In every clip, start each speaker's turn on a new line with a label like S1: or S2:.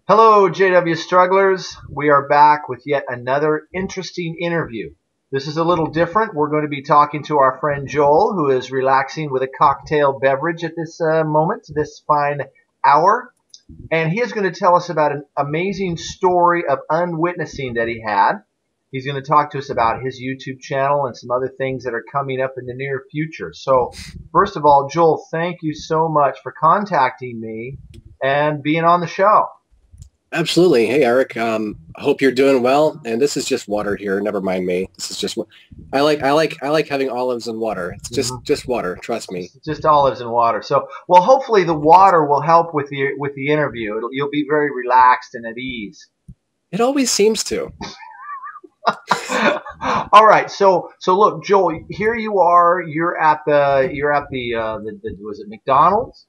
S1: Hello, JW Strugglers. We are back with yet another interesting interview. This is a little different. We're going to be talking to our friend Joel, who is relaxing with a cocktail beverage at this moment, this fine hour. And he is going to tell us about an amazing story of unwitnessing that he had. He's going to talk to us about his YouTube channel and some other things that are coming up in the near future. So, first of all, Joel, thank you so much for contacting me and being on the show.
S2: Absolutely. Hey, Eric. I hope you're doing well. And this is just water here. Never mind me. This is just I like having olives and water. It's just water. Trust me.
S1: Just olives and water. So, well, hopefully the water will help with the interview. You'll be very relaxed and at ease.
S2: It always seems to.
S1: All right. So look, Joel. Here you are. You're at the was it McDonald's?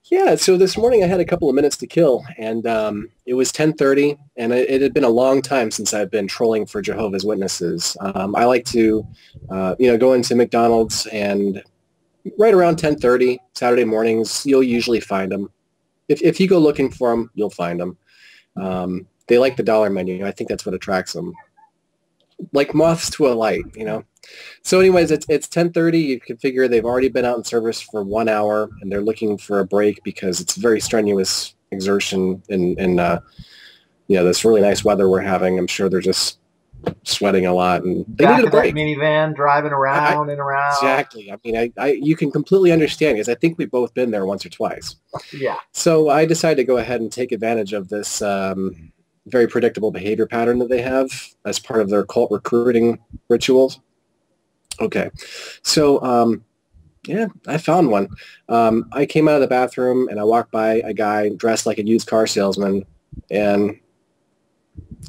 S2: Yeah. So this morning I had a couple of minutes to kill, and it was 10:30, and it had been a long time since I've been trolling for Jehovah's Witnesses. I like to, go into McDonald's, and right around 10:30 Saturday mornings, you'll usually find them. If you go looking for them, you'll find them. They like the dollar menu. I think that's what attracts them. Like moths to a light. So anyways, it's 10:30. You can figure they've already been out in service for 1 hour, and they're looking for a break because it's very strenuous exertion in this really nice weather we're having. I'm sure they're just sweating a lot, and they
S1: Back
S2: needed a
S1: of that
S2: break.
S1: minivan, driving around and around.
S2: Exactly. I mean, you can completely understand because I think we've both been there once or twice.
S1: Yeah.
S2: So I decided to go ahead and take advantage of this very predictable behavior pattern that they have as part of their cult recruiting rituals. Okay. So, I found one. I came out of the bathroom and I walked by a guy dressed like a used car salesman, and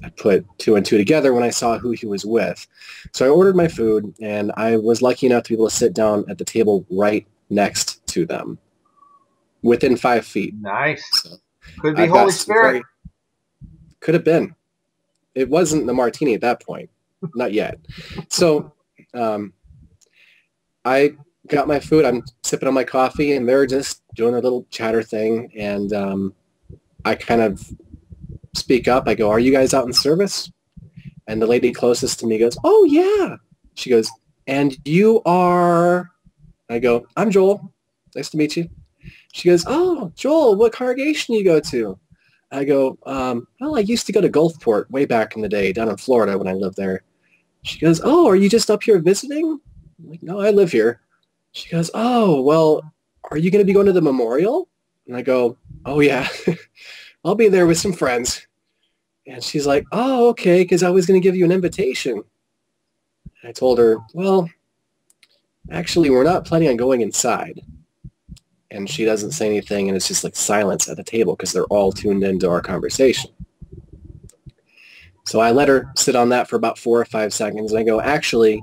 S2: I put two and two together when I saw who he was with. So I ordered my food, and I was lucky enough to be able to sit down at the table right next to them, within 5 feet.
S1: Nice.
S2: So
S1: Could be Holy Spirit.
S2: Could have been. It wasn't the martini at that point. Not yet. So I got my food. I'm sipping on my coffee, and they're just doing a little chatter thing. And I kind of speak up. I go, "Are you guys out in service?" And the lady closest to me goes, "Oh, yeah." She goes, "And you are?" I go, "I'm Joel. Nice to meet you." She goes, "Oh, Joel, what congregation do you go to?" I go, "Well, I used to go to Gulfport way back in the day down in Florida when I lived there." She goes, "Oh, are you just up here visiting?" I'm like, "No, I live here." She goes, "Oh, well, are you going to be going to the memorial?" And I go, "Oh, yeah, I'll be there with some friends." And she's like, "Oh, okay, because I was going to give you an invitation." And I told her, "Well, actually, we're not planning on going inside." And she doesn't say anything, and it's just like silence at the table because they're all tuned into our conversation. So I let her sit on that for about 4 or 5 seconds, and I go, "Actually,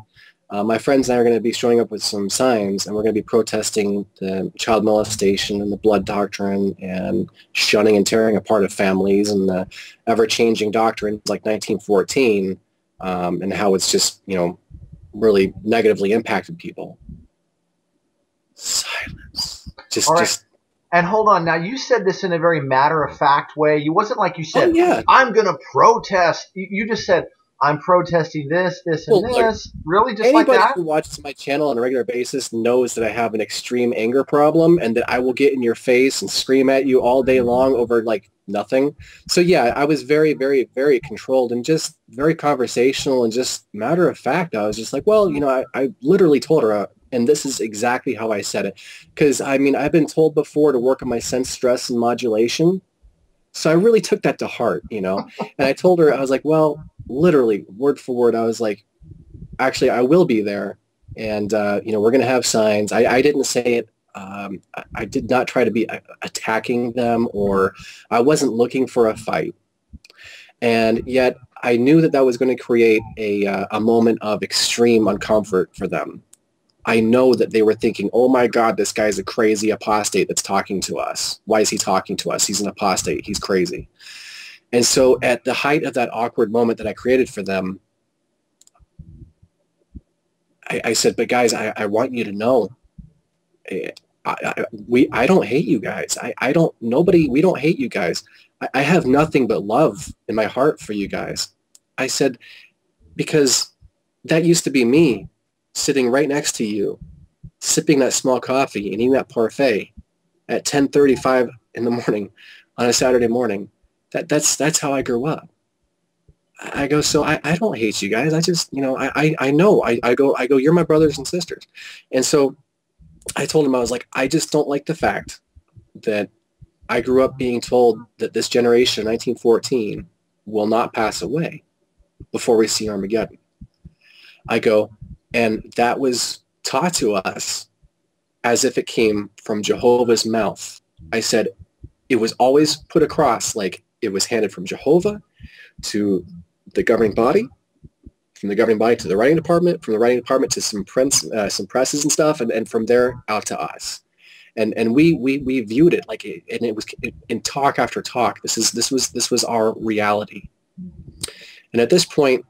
S2: my friends and I are going to be showing up with some signs, and we're going to be protesting the child molestation and the blood doctrine and shunning and tearing apart of families and the ever-changing doctrines like 1914 and how it's just, really negatively impacted people." Silence.
S1: All right. And hold on. Now, you said this in a very matter-of-fact way. You wasn't like you said,
S2: "Oh, yeah.
S1: I'm going to protest." You just said, "I'm protesting this, this, and this." Really? Just like
S2: Anybody
S1: that?
S2: who watches my channel on a regular basis knows that I have an extreme anger problem and that I will get in your face and scream at you all day long over like nothing. So yeah, I was very, very, very controlled and just very conversational and just matter of fact. I was just like, well, I literally told her, and this is exactly how I said it. Because, I mean, I've been told before to work on my sense, stress, and modulation. So I really took that to heart, And I told her, I was like, well, literally, word for word, I was like, actually, I will be there. And, we're going to have signs. I didn't say it. I did not try to be attacking them, or I wasn't looking for a fight. And yet I knew that was going to create a moment of extreme uncomfort for them. I know that they were thinking, "Oh my God, this guy's a crazy apostate that's talking to us. Why is he talking to us? He's an apostate. He's crazy." And so at the height of that awkward moment that I created for them, I said, "But guys, I want you to know, I don't hate you guys. We don't hate you guys. I have nothing but love in my heart for you guys. I said, because that used to be me sitting right next to you, sipping that small coffee and eating that parfait at 10:35 in the morning on a Saturday morning. That's how I grew up. I go, so I don't hate you guys. I just, I know. I go, you're my brothers and sisters. And so I told him, I was like, I just don't like the fact that I grew up being told that this generation, 1914, will not pass away before we see Armageddon. I go, and that was taught to us as if it came from Jehovah's mouth. I said, it was always put across like it was handed from Jehovah to the governing body, from the governing body to the writing department, from the writing department to some presses and stuff, and from there out to us. And we viewed it like and it was in talk after talk. This was our reality. And at this point,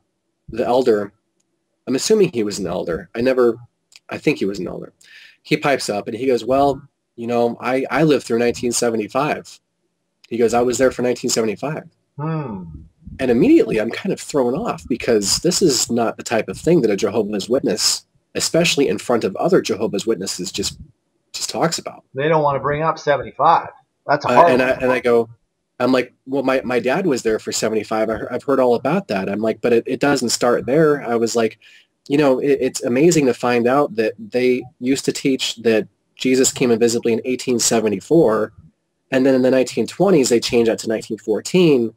S2: the elder, I'm assuming he was an elder. I think he was an elder. He pipes up and he goes, well, I lived through 1975. He goes, I was there for 1975. And immediately I'm kind of thrown off because this is not the type of thing that a Jehovah's Witness, especially in front of other Jehovah's Witnesses, just talks about.
S1: They don't want to bring up 75. That's a hard one.
S2: I'm like, well, my dad was there for 75. I've heard all about that. I'm like, but it doesn't start there. I was like, it's amazing to find out that they used to teach that Jesus came invisibly in 1874. And then in the 1920s, they changed that to 1914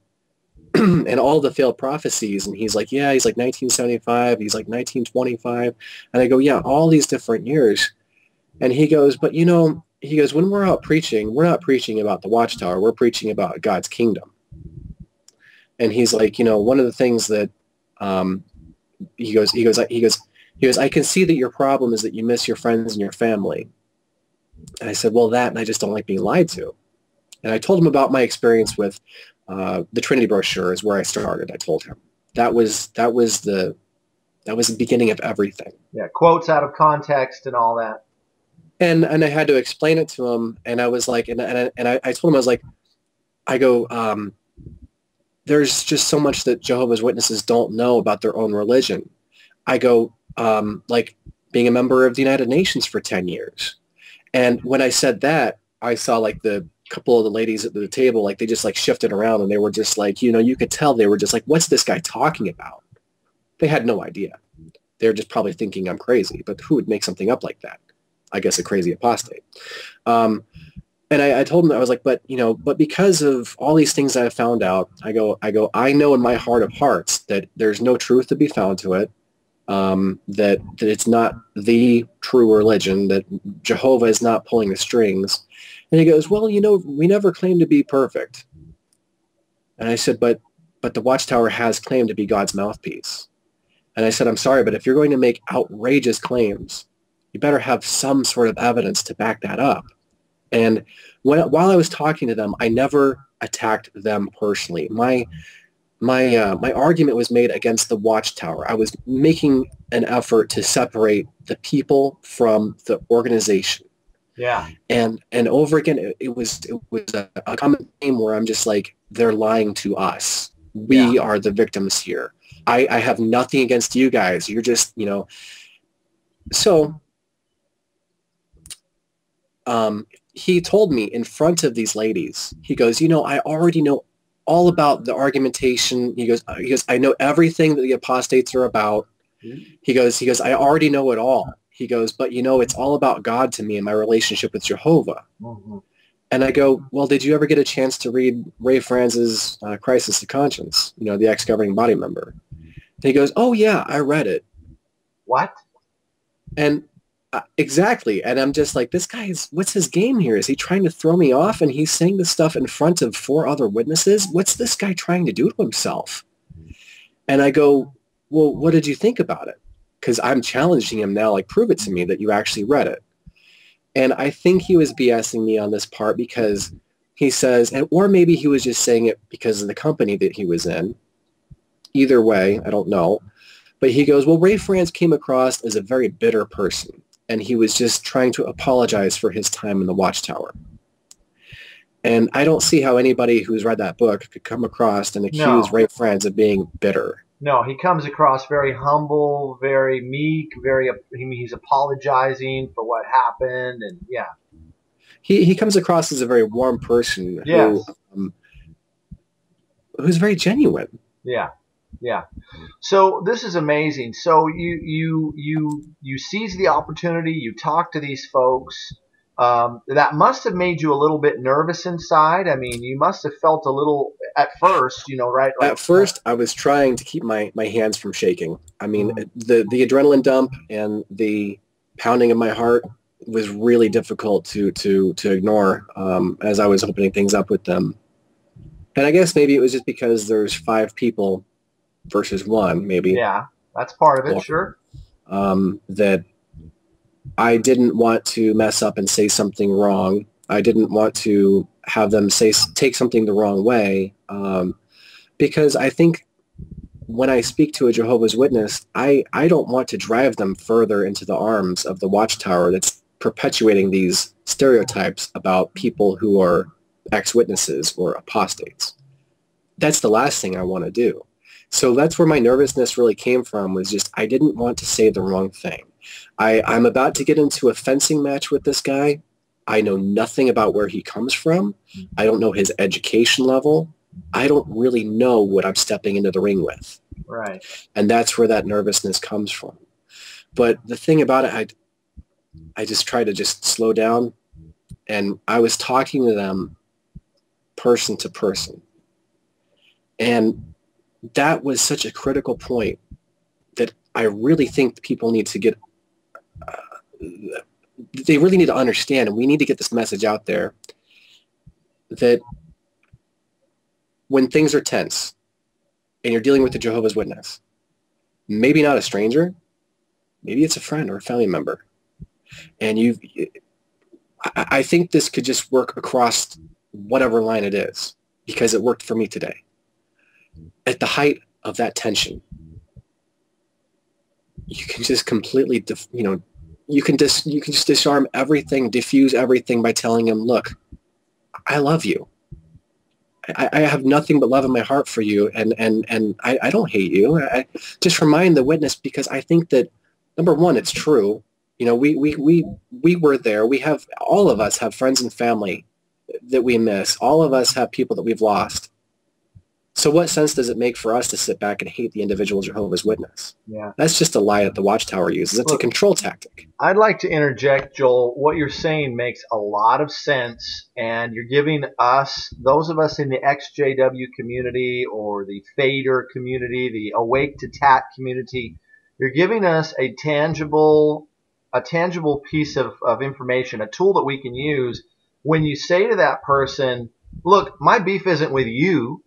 S2: and all the failed prophecies. And he's like, yeah, he's like 1975. He's like 1925. And I go, yeah, all these different years. And he goes, but he goes, when we're out preaching, we're not preaching about the Watchtower. We're preaching about God's kingdom. And he's like, one of the things that he goes, I can see that your problem is that you miss your friends and your family. And I said, well, and I just don't like being lied to. And I told him about my experience with the Trinity brochure is where I started. I told him that was the beginning of everything.
S1: Yeah, quotes out of context and all that.
S2: And I had to explain it to him, and I was like, and I told him, I was like, I go, there's just so much that Jehovah's Witnesses don't know about their own religion. I go, like being a member of the United Nations for 10 years. And when I said that, I saw like the couple of the ladies at the table, like they just like shifted around and they were just like, you could tell they were just like, what's this guy talking about? They had no idea. They're just probably thinking I'm crazy, but who would make something up like that? I guess a crazy apostate. And I told him, I was like, but because of all these things that I found out, I I know in my heart of hearts that there's no truth to be found to it, that it's not the true religion, that Jehovah is not pulling the strings. And he goes, well, we never claim to be perfect. And I said, but the Watchtower has claimed to be God's mouthpiece. And I said, I'm sorry, but if you're going to make outrageous claims, you better have some sort of evidence to back that up. And while I was talking to them, I never attacked them personally. My argument was made against the Watchtower. I was making an effort to separate the people from the organization.
S1: Yeah.
S2: And over again, it was a common theme where I'm just like, they're lying to us. We are the victims here. I have nothing against you guys. You're just, So he told me in front of these ladies, he goes, I already know all about the argumentation. He goes, I know everything that the apostates are about. He goes, I already know it all. He goes, but it's all about God to me and my relationship with Jehovah. Mm-hmm. And I go, well, did you ever get a chance to read Ray Franz's Crisis of Conscience, the ex-governing body member? And he goes, oh yeah, I read it.
S1: What?
S2: And exactly. And I'm just like, this guy what's his game here? Is he trying to throw me off? And he's saying this stuff in front of 4 other witnesses. What's this guy trying to do to himself? And I go, well, what did you think about it? Because I'm challenging him now, like, prove it to me that you actually read it. And I think he was BSing me on this part because he says, or maybe he was just saying it because of the company that he was in. Either way, I don't know. But he goes, well, Ray Franz came across as a very bitter person. and he was just trying to apologize for his time in the Watchtower. And I don't see how anybody who's read that book could come across and accuse
S1: No.
S2: Ray Franz of being bitter.
S1: No, he comes across very humble, very meek, he's apologizing for what happened, and yeah.
S2: He comes across as a very warm person
S1: Yes.
S2: who's very genuine.
S1: Yeah. Yeah. So this is amazing. So you seize the opportunity, you talk to these folks. That must have made you a little bit nervous inside. I mean, you must have felt a little at first, right?
S2: At first, I was trying to keep my hands from shaking. I mean, the adrenaline dump and the pounding of my heart was really difficult to ignore as I was opening things up with them. And I guess maybe it was just because there's 5 people versus 1, maybe.
S1: Yeah, that's part of it, sure.
S2: That I didn't want to mess up and say something wrong. I didn't want to have them take something the wrong way, because I think when I speak to a Jehovah's Witness, I don't want to drive them further into the arms of the Watchtower that's perpetuating these stereotypes about people who are ex-witnesses or apostates. That's the last thing I want to do. So that's where my nervousness really came from, was just I didn't want to say the wrong thing. I'm about to get into a fencing match with this guy. I know nothing about where he comes from. I don't know his education level. I don't really know what I'm stepping into the ring with.
S1: Right.
S2: And that's where that nervousness comes from. But the thing about it, I just try to just slow down. And I was talking to them person to person. And that was such a critical point that I really think people need to get, they really need to understand, and we need to get this message out there, that when things are tense and you're dealing with a Jehovah's Witness, maybe not a stranger, maybe it's a friend or a family member, and I think this could just work across whatever line it is, because it worked for me today. At the height of that tension, you can just completely, you can just disarm everything, diffuse everything by telling him, look, I love you. I have nothing but love in my heart for you, and I don't hate you. I just remind the witness, because I think that, number one, it's true. We were there. All of us have friends and family that we miss. All of us have people that we've lost. So what sense does it make for us to sit back and hate the individual Jehovah's Witness?
S1: Yeah.
S2: That's just a lie that the Watchtower uses. It's a control tactic.
S1: I'd like to interject, Joel. What you're saying makes a lot of sense, and you're giving us, those of us in the XJW community or the Fader community, the Awake to Tat community, you're giving us a tangible piece of information, a tool that we can use when you say to that person, look, my beef isn't with you.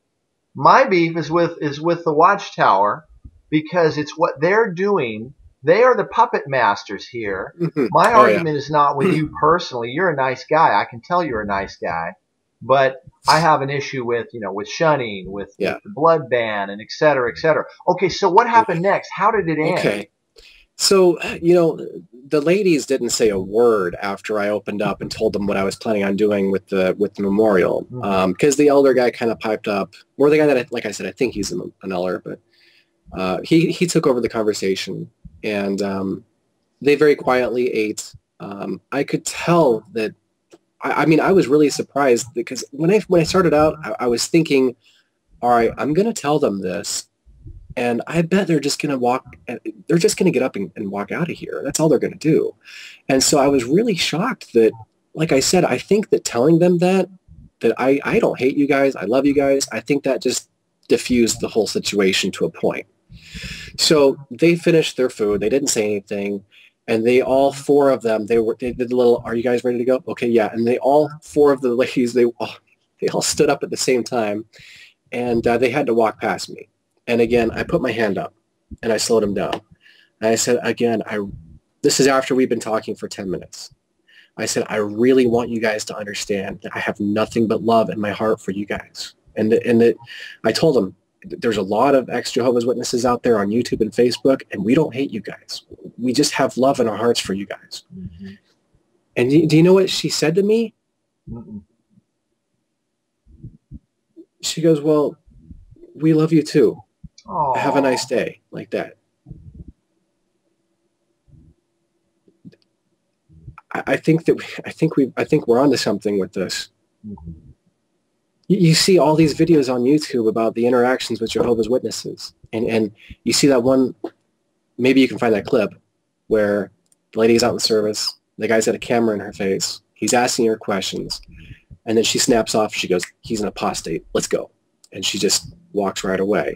S1: My beef is with the Watchtower, because it's what they're doing. They are the puppet masters here. My argument is not with you personally. You're a nice guy. I can tell you're a nice guy. But I have an issue with shunning, with the blood ban, and et cetera, et cetera. Okay, so what happened next? How did it end?
S2: Okay. So, the ladies didn't say a word after I opened up and told them what I was planning on doing with the memorial, because the elder guy kind of piped up, or the guy that, like I said, I think he's an elder, but he took over the conversation, and they very quietly ate. I could tell that, I mean, I was really surprised, because when I started out, I was thinking, all right, I'm going to tell them this, and I bet they're just going to get up and walk out of here. That's all they're going to do. And so I was really shocked that, like I said, I think that telling them that I don't hate you guys, I love you guys, I think that just diffused the whole situation to a point. So they finished their food. They didn't say anything. And they, all 4 of them, they did the little, are you guys ready to go? Okay, yeah. And they, all 4 of the ladies, they all stood up at the same time, and they had to walk past me. And again, I put my hand up, and I slowed him down. And I said, again, this is after we've been talking for 10 minutes. I said, I really want you guys to understand that I have nothing but love in my heart for you guys. And I told them, there's a lot of ex-Jehovah's Witnesses out there on YouTube and Facebook, and we don't hate you guys. We just have love in our hearts for you guys. Mm-hmm. And do you know what she said to me? Mm-mm. She goes, well, we love you too. Aww. Have a nice day, like that. I think we're onto something with this. Mm-hmm. You see all these videos on YouTube about the interactions with Jehovah's Witnesses, and you see that one. Maybe you can find that clip where the lady's out in service. The guy's got a camera in her face. He's asking her questions, and then she snaps off. She goes, "He's an apostate. Let's go," and she just walks right away.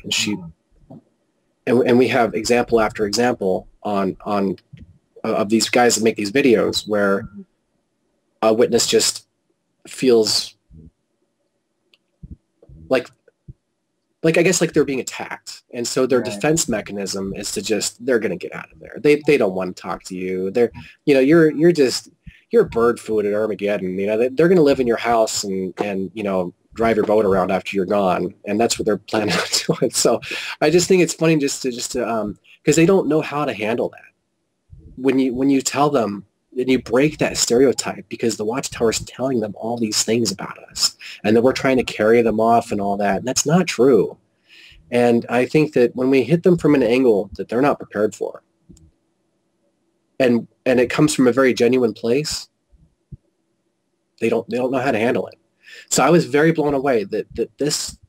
S2: And we have example after example on of these guys that make these videos where a witness just feels like I guess like they're being attacked, and so their defense mechanism is to just, they're going to get out of there. They don't want to talk to you. They're, you know, you're bird food at Armageddon. You know, they're going to live in your house and you know, drive your boat around after you're gone, and that's what they're planning on doing. So I just think it's funny just to because they don't know how to handle that. When you tell them and you break that stereotype, because the Watchtower is telling them all these things about us, and that we're trying to carry them off and all that, and that's not true. And I think that when we hit them from an angle that they're not prepared for, and it comes from a very genuine place, they don't know how to handle it. So I was very blown away that this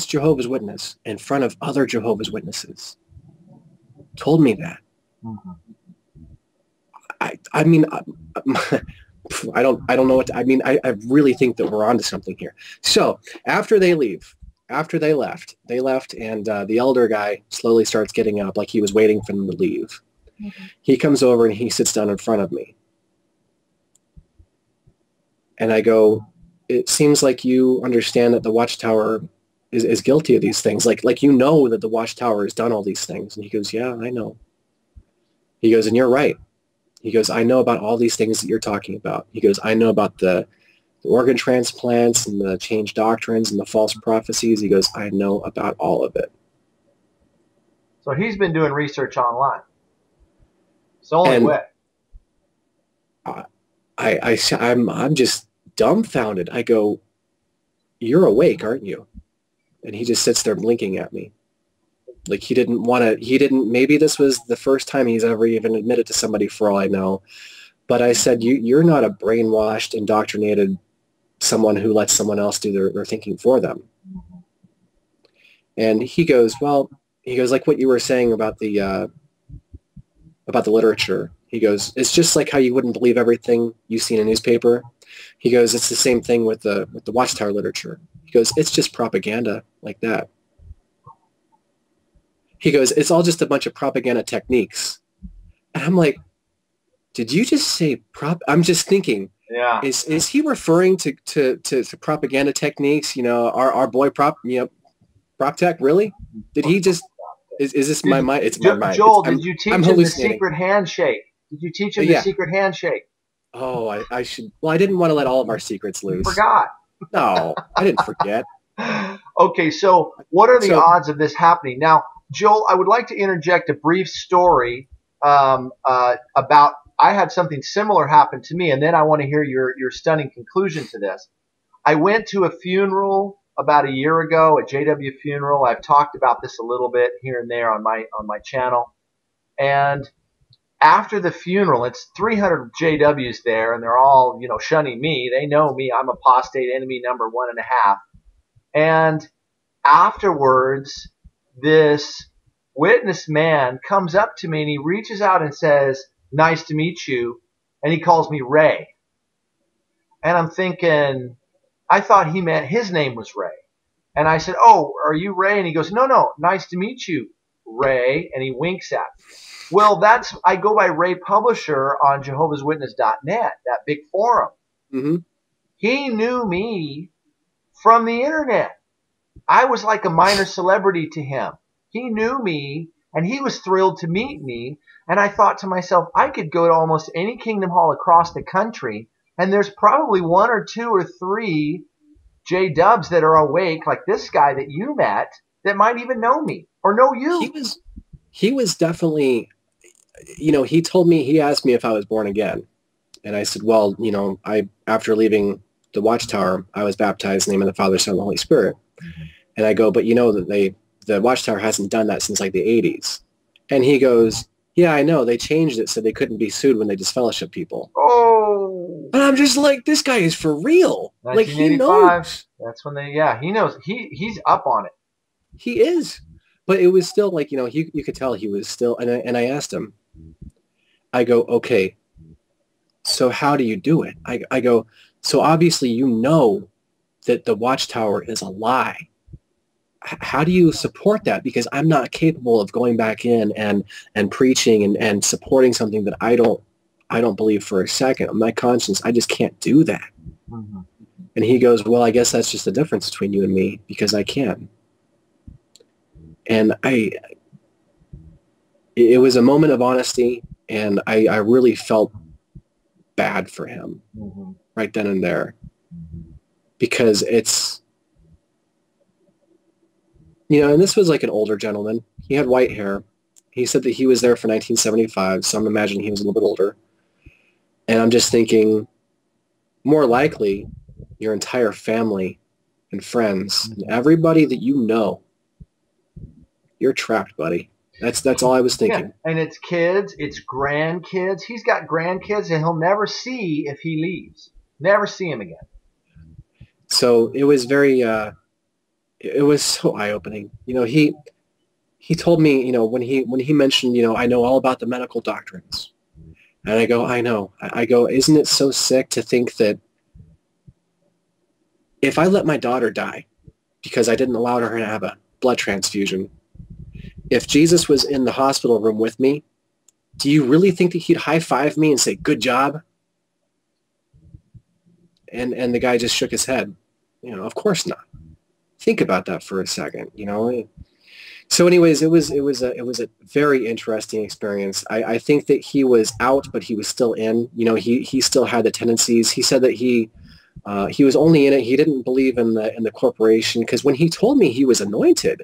S2: Jehovah's Witness in front of other Jehovah's Witnesses told me that. Mm-hmm. I mean, I don't know what to, I mean, I really think that we're onto something here. So after they left, and the elder guy slowly starts getting up, like he was waiting for them to leave. Mm-hmm. He comes over and he sits down in front of me. And I go, it seems like you understand that the Watchtower is guilty of these things. Like you know that the Watchtower has done all these things. And he goes, yeah, I know. He goes, and you're right. He goes, I know about all these things that you're talking about. He goes, I know about the organ transplants and the changed doctrines and the false prophecies. He goes, I know about all of it.
S1: So he's been doing research online. It's the only way.
S2: I'm just dumbfounded. I go, you're awake, aren't you? And he just sits there blinking at me. Like maybe this was the first time he's ever even admitted to somebody, for all I know. But I said, you're not a brainwashed, indoctrinated someone who lets someone else do their thinking for them. And he goes, like what you were saying about the literature. He goes, it's just like how you wouldn't believe everything you see in a newspaper. He goes, it's the same thing with the Watchtower literature. He goes, it's just propaganda like that. He goes, it's all just a bunch of propaganda techniques. And I'm like, did you just say I'm just thinking,
S1: yeah.
S2: Is he referring to propaganda techniques? You know, our boy Prop Tech, really? Did he just, is this my mind? It's my mind.
S1: Joel, did you teach him the secret handshake? Did you teach him the secret handshake?
S2: Oh, I should. Well, I didn't want to let all of our secrets loose.
S1: You forgot.
S2: No, I didn't forget.
S1: Okay, so what are the odds of this happening? Now, Joel, I would like to interject a brief story about, I had something similar happen to me, and then I want to hear your stunning conclusion to this. I went to a funeral about a year ago, a JW funeral. I've talked about this a little bit here and there on my channel. And after the funeral, it's 300 JWs there, and they're all, you know, shunning me. They know me. I'm apostate enemy number 1.5. And afterwards, this witness man comes up to me and he reaches out and says, nice to meet you. And he calls me Ray. And I'm thinking, I thought he meant his name was Ray. And I said, oh, are you Ray? And he goes, no, nice to meet you, Ray. And he winks at me. Well, I go by Ray Publisher on Jehovah'sWitness.net, that big forum. Mm-hmm. He knew me from the internet. I was like a minor celebrity to him. He knew me, and he was thrilled to meet me. And I thought to myself, I could go to almost any Kingdom Hall across the country, and there's probably 1 or 2 or 3 J-dubs that are awake, like this guy that you met, that might even know me or know
S2: He
S1: you.
S2: was he was definitely, you know, he asked me if I was born again. And I said, well, you know, after leaving the Watchtower, I was baptized in the name of the Father, Son, and the Holy Spirit. And I go, but you know that the Watchtower hasn't done that since like the 80s. And he goes, yeah, I know. They changed it so they couldn't be sued when they disfellowship people.
S1: Oh,
S2: And I'm just like, this guy is for real. Like, he
S1: 1985.
S2: knows.
S1: That's when he knows. He's up on it.
S2: He is. But it was still like, you know, you could tell he was still, and I asked him, I go, okay, so how do you do it? I go, so obviously you know that the Watchtower is a lie. How do you support that? Because I'm not capable of going back in and preaching and supporting something that I don't believe for a second. My conscience, I just can't do that.
S1: Mm-hmm.
S2: And he goes, well, I guess that's just the difference between you and me because I can. And it was a moment of honesty, and I really felt bad for him
S1: Mm-hmm.
S2: right then and there because it's, you know, and this was like an older gentleman. He had white hair. He said that he was there for 1975, so I'm imagining he was a little bit older. And I'm just thinking, more likely, your entire family and friends and everybody that you know, you're trapped, buddy. That's all I was
S1: Yeah,
S2: thinking.
S1: and it's kids, it's grandkids. He's got grandkids that he'll never see if he leaves. Never see him again.
S2: So it was very, it was so eye-opening. You know, he told me, you know, when he mentioned, you know, I know all about the medical doctrines. And I go, I know. I go, isn't it so sick to think that if I let my daughter die because I didn't allow her to have a blood transfusion, if Jesus was in the hospital room with me, do you really think that he'd high-five me and say, good job? And the guy just shook his head. You know, of course not. Think about that for a second, you know. So anyways, it was a very interesting experience. I think that he was out, but he was still in. You know, he still had the tendencies. He said that he was only in it. He didn't believe in the corporation because when he told me he was anointed,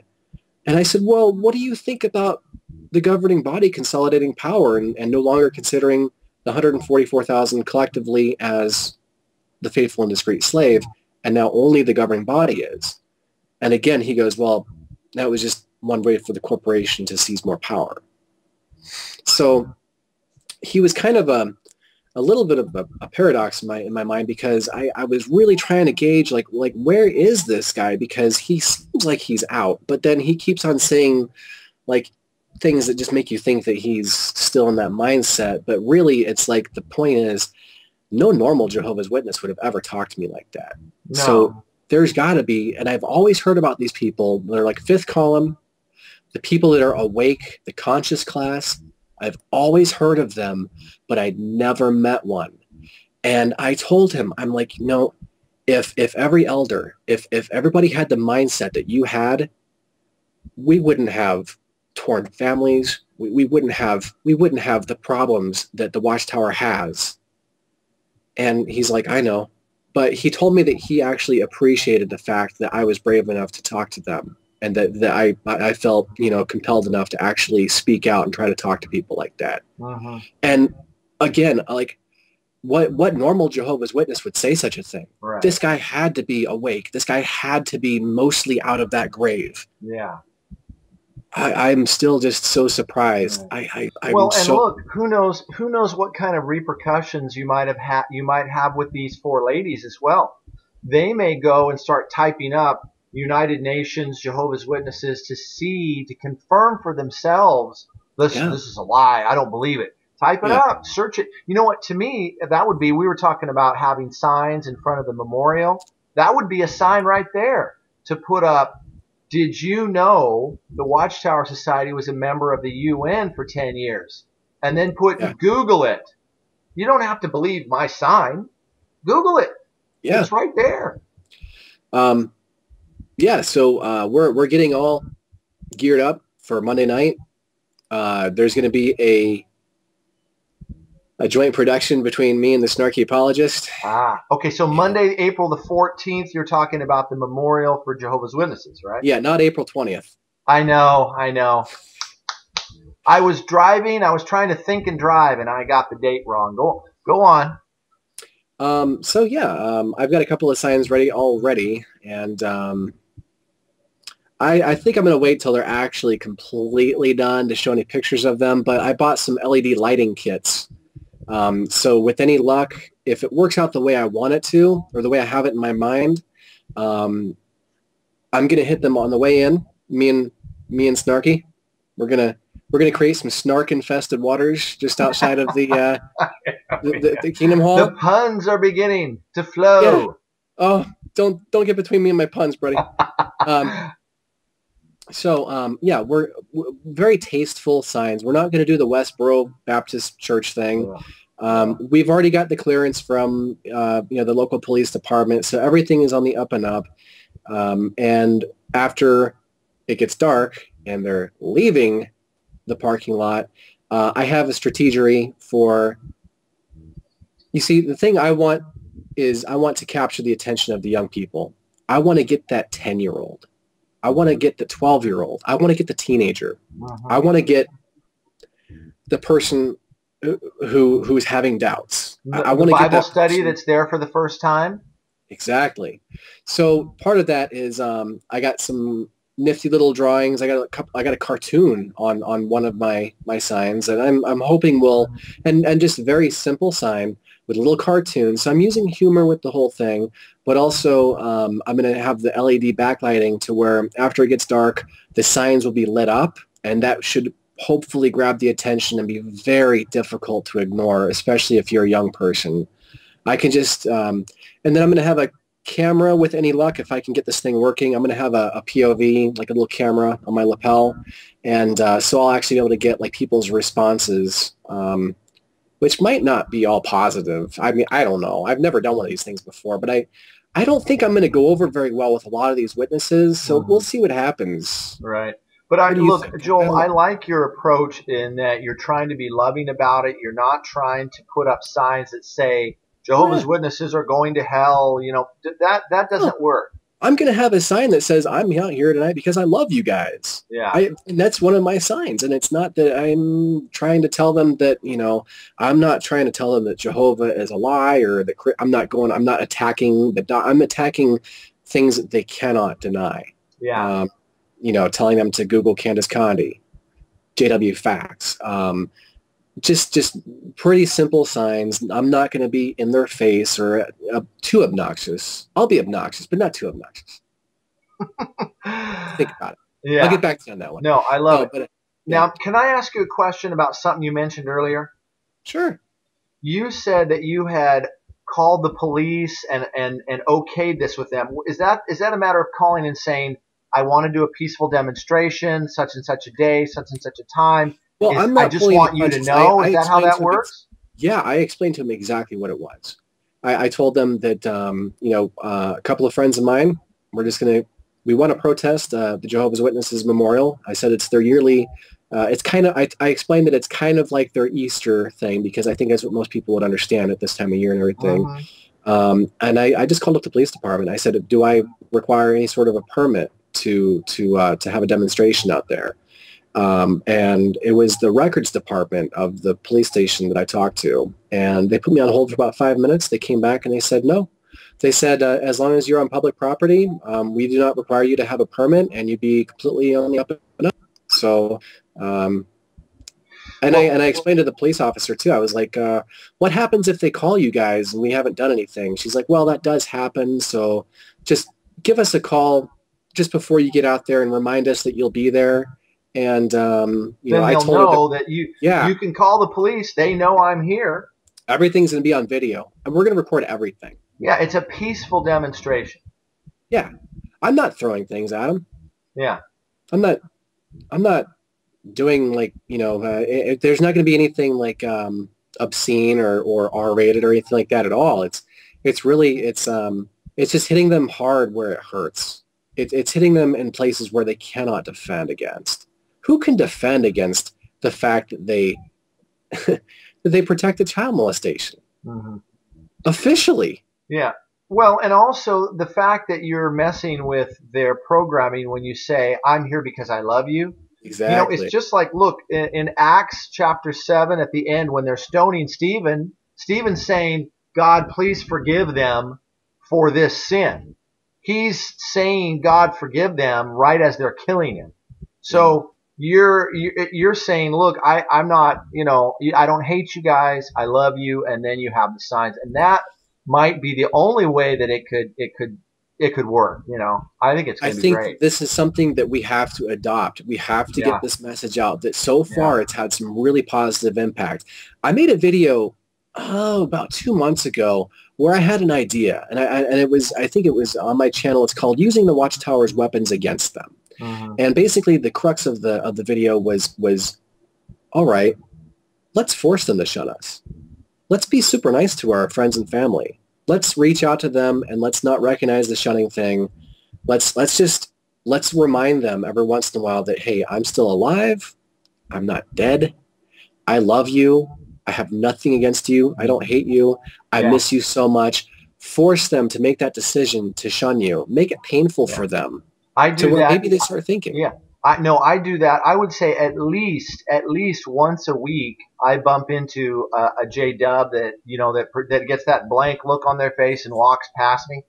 S2: and I said, well, what do you think about the governing body consolidating power and no longer considering the 144,000 collectively as the faithful and discreet slave, and now only the governing body is? And again, he goes, well, that was just one way for the corporation to seize more power. So he was kind of a little bit of a paradox in my mind because I was really trying to gauge like where is this guy, because he seems like he's out, but then he keeps on saying like things that just make you think that he's still in that mindset. But really, it's like the point is no normal Jehovah's Witness would have ever talked to me like that.
S1: No.
S2: So there's got to be, and I've always heard about these people. They're like fifth column, the people that are awake, the conscious class. I've always heard of them, but I'd never met one. And I told him, I'm like, no, if every elder, if everybody had the mindset that you had, we wouldn't have torn families. We wouldn't have the problems that the Watchtower has. And he's like, I know. But he told me that he actually appreciated the fact that I was brave enough to talk to them, and that I felt, you know, compelled enough to actually speak out and try to talk to people like that.
S1: Mm-hmm.
S2: And again, like what normal Jehovah's Witness would say such a thing?
S1: Right.
S2: This guy had to be awake. This guy had to be mostly out of that grave.
S1: Yeah.
S2: I'm still just so surprised.
S1: Right.
S2: I'm
S1: Well, and
S2: so
S1: look, who knows what kind of repercussions you might have with these four ladies as well. They may go and start typing up United Nations Jehovah's Witnesses to confirm for themselves this is a lie. I don't believe it. Type it up, search it. You know what? To me, that would be, we were talking about having signs in front of the memorial. That would be a sign right there to put up. Did you know the Watchtower Society was a member of the UN for 10 years? And then Google it. You don't have to believe my sign. Google it.
S2: Yeah.
S1: It's right there.
S2: Yeah, so we're getting all geared up for Monday night. There's going to be a joint production between me and the snarky apologist.
S1: Ah, okay. So
S2: Yeah.
S1: Monday, April the 14th, you're talking about the memorial for Jehovah's Witnesses, right?
S2: Yeah, not April 20th.
S1: I know, I know. I was driving. I was trying to think and drive, and I got the date wrong. Go on.
S2: So yeah, I've got a couple of signs ready already, and I think I'm going to wait till they're actually completely done to show any pictures of them, but I bought some LED lighting kits. So with any luck, if it works out the way I want it to, or the way I have it in my mind, I'm going to hit them on the way in. Me and Snarky, we're gonna create some snark-infested waters just outside of the Kingdom Hall.
S1: The puns are beginning to flow.
S2: Yeah. Oh, don't get between me and my puns, buddy. Yeah, we're very tasteful signs. We're not going to do the Westboro Baptist Church thing. We've already got the clearance from the local police department, so everything is on the up and up. And after it gets dark and they're leaving the parking lot, I have a strategy for. You see, the thing I want is I want to capture the attention of the young people. I want to get that 10-year-old. I want to get the 12-year-old. I want to get the teenager. I want to get the person who's having doubts. I want to
S1: get
S2: Bible
S1: that study that's there for the first time.
S2: Exactly. So part of that is I got some nifty little drawings. I got a cartoon on one of my signs, and I'm hoping will and just a very simple sign with a little cartoon. So I'm using humor with the whole thing, but also I'm going to have the LED backlighting to where after it gets dark, the signs will be lit up, and that should hopefully grab the attention and be very difficult to ignore, especially if you're a young person. I can just, and then I'm going to have a camera with any luck. If I can get this thing working, I'm going to have a POV, like a little camera on my lapel. And so I'll actually be able to get like people's responses, which might not be all positive. I mean, I don't know. I've never done one of these things before, but I don't think I'm going to go over very well with a lot of these witnesses. So we'll see what happens.
S1: Right. But look, Joel, I like your approach in that you're trying to be loving about it. You're not trying to put up signs that say Jehovah's Witnesses are going to hell. You know, that doesn't work.
S2: I'm going to have a sign that says I'm out here tonight because I love you guys.
S1: Yeah.
S2: And that's one of my signs. And it's not that I'm trying to tell them that, I'm not trying to tell them that Jehovah is a lie or that I'm not attacking I'm attacking things that they cannot deny.
S1: Yeah.
S2: Telling them to Google Candace Condi, JW Facts. Just pretty simple signs. I'm not going to be in their face or too obnoxious. I'll be obnoxious, but not too obnoxious. Think about it.
S1: Yeah.
S2: I'll get back to you on that one.
S1: No, I love it.
S2: But,
S1: now, can I ask you a question about something you mentioned earlier?
S2: Sure.
S1: You said that you had called the police and okayed this with them. Is that a matter of calling and saying, I want to do a peaceful demonstration, such and such a day, such and such a time?
S2: Well, I
S1: just want you to know. Is that how that works?
S2: Yeah, I explained to him exactly what it was. I told them that, a couple of friends of mine, we want to protest the Jehovah's Witnesses Memorial. I said it's their yearly, it's kind of, I explained that it's kind of like their Easter thing because I think that's what most people would understand at this time of year and everything. And I just called up the police department. I said, do I require any sort of a permit to have a demonstration out there? And it was the records department of the police station that I talked to. And they put me on hold for about 5 minutes. They came back and they said, no. They said, as long as you're on public property, we do not require you to have a permit and you'd be completely on the up and up. So, and I explained to the police officer too. I was like, what happens if they call you guys and we haven't done anything? She's like, well, that does happen. So just give us a call just before you get out there and remind us that you'll be there. And
S1: then I told know that you can call the police. They know I'm here.
S2: Everything's going to be on video, and we're going to record everything.
S1: Yeah, it's a peaceful demonstration.
S2: Yeah, I'm not throwing things at them.
S1: Yeah,
S2: I'm not doing like there's not going to be anything like obscene or R-rated or anything like that at all. It's just hitting them hard where it hurts. It's hitting them in places where they cannot defend against. Who can defend against the fact that they protected child molestation.
S1: Mm-hmm.
S2: Officially.
S1: Yeah. Well, and also the fact that you're messing with their programming when you say, I'm here because I love you. You know, it's
S2: Exactly.
S1: just like, look, in Acts chapter 7 at the end when they're stoning Stephen, Stephen's saying, God, please forgive them for this sin. He's saying, God, forgive them right as they're killing him. So you're saying, look, I'm not, you know, I don't hate you guys. I love you. And then you have the signs. And that might be the only way that it could work. You know, I think it's
S2: I
S1: going to be
S2: think
S1: great.
S2: that this is something that we have to adopt. We have to
S1: Yeah.
S2: get this message out that so
S1: Yeah.
S2: far it's had some really positive impact. I made a video, about 2 months ago where I had an idea, and I think it was on my channel. It's called Using the Watchtower's Weapons Against Them.
S1: Mm-hmm.
S2: And basically the crux of the video was, all right, let's force them to shun us. Let's be super nice to our friends and family. Let's reach out to them and let's not recognize the shunning thing. Let's remind them every once in a while that, hey, I'm still alive. I'm not dead. I love you. I have nothing against you. I don't hate you. I miss you so much. Force them to make that decision to shun you. Make it painful for them.
S1: I do that.
S2: Maybe they start thinking.
S1: Yeah. I do that. I would say at least once a week, I bump into a J-Dub that, you know, that gets that blank look on their face and walks past me.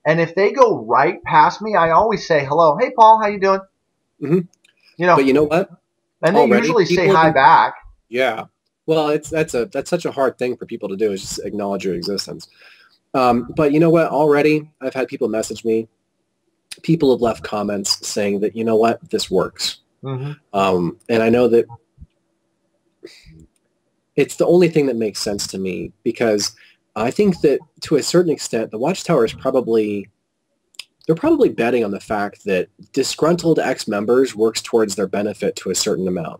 S1: And if they go right past me, I always say hello. Hey, Paul, how you doing?
S2: Mm-hmm.
S1: You know.
S2: But you know what?
S1: And they usually say hi back.
S2: Yeah. Well, that's such a hard thing for people to do, is just acknowledge your existence. But you know what? Already, I've had people message me. People have left comments saying that, you know what, this works.
S1: Mm-hmm.
S2: And I know that it's the only thing that makes sense to me, because I think that to a certain extent, the Watchtower is they're probably betting on the fact that disgruntled ex-members works towards their benefit to a certain amount,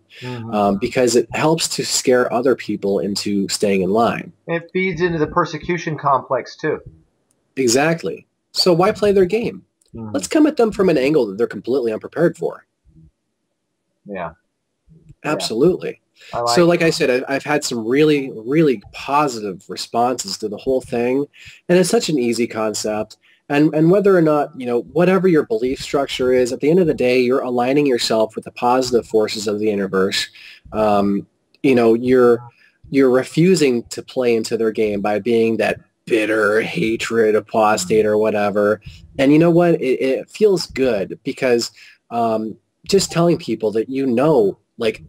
S2: because it helps to scare other people into staying in line.
S1: It feeds into the persecution complex too.
S2: Exactly. So why play their game? Mm-hmm. Let's come at them from an angle that they're completely unprepared for.
S1: Yeah.
S2: Absolutely. So like I said, I've had some really, really positive responses to the whole thing. And it's such an easy concept. And whether or not, you know, whatever your belief structure is, at the end of the day, you're aligning yourself with the positive forces of the universe. You know, you're refusing to play into their game by being that bitter hatred apostate or whatever. And you know what? It feels good, because just telling people that, you know, like,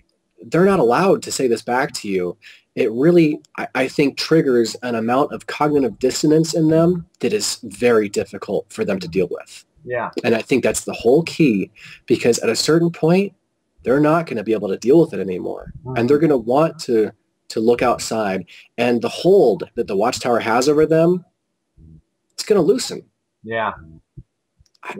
S2: they're not allowed to say this back to you, it really, I think, triggers an amount of cognitive dissonance in them that is very difficult for them to deal with.
S1: Yeah.
S2: And I think that's the whole key, because at a certain point, they're not going to be able to deal with it anymore. Mm-hmm. And they're going to want to look outside. And the hold that the Watchtower has over them, it's going to loosen.
S1: Yeah.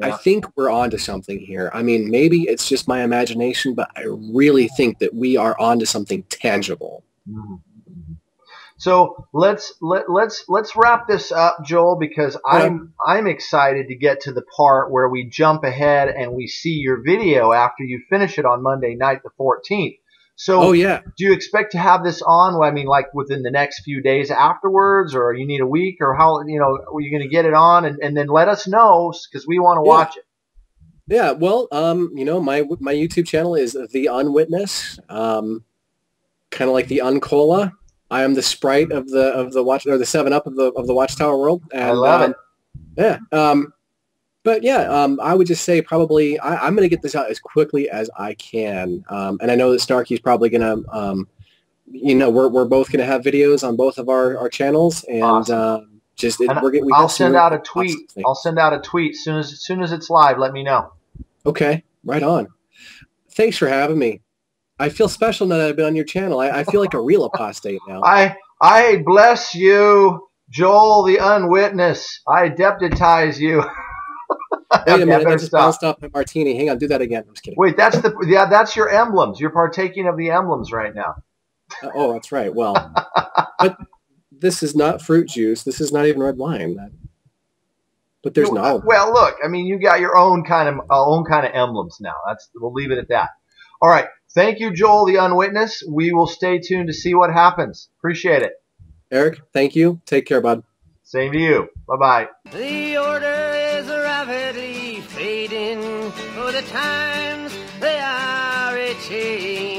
S2: I think we're onto something here. I mean, maybe it's just my imagination, but I really think that we are onto something tangible.
S1: Mm-hmm. So let's wrap this up, Joel, because I'm excited to get to the part where we jump ahead and we see your video after you finish it on Monday night, the 14th. So, do you expect to have this on? I mean, like within the next few days afterwards, or you need a week, or how, you know, are you going to get it on and then let us know, because we want to watch it.
S2: Yeah. Well, you know, my YouTube channel is The Unwitness, kind of like the Uncola. I am the Sprite of the watch, or the 7-Up of the Watchtower world. And,
S1: I love it.
S2: Yeah. But yeah, I would just say probably I'm going to get this out as quickly as I can. And I know that Starkey's probably going to, you know, we're both going to have videos on both of our channels. And
S1: awesome. I'll send out a tweet. I'll send out a tweet as soon as it's live. Let me know.
S2: Okay, right on. Thanks for having me. I feel special now that I've been on your channel. I feel like a real apostate now.
S1: I bless you, Joel the Unwitness. I deputize you.
S2: Wait a minute, I just bounced off my martini. Hang on, do that again. I'm just kidding.
S1: Wait, that's your emblems. You're partaking of the emblems right now.
S2: Oh, that's right. Well, but this is not fruit juice. This is not even red wine. But there's no.
S1: Well, look, I mean, you got your own kind of emblems now. We'll leave it at that. All right. Thank you, Joel, the Unwitnessed. We will stay tuned to see what happens. Appreciate it.
S2: Eric, thank you. Take care, bud.
S1: Same to you. Bye-bye.
S3: The order is rapidly fading, for the times they are a-changing.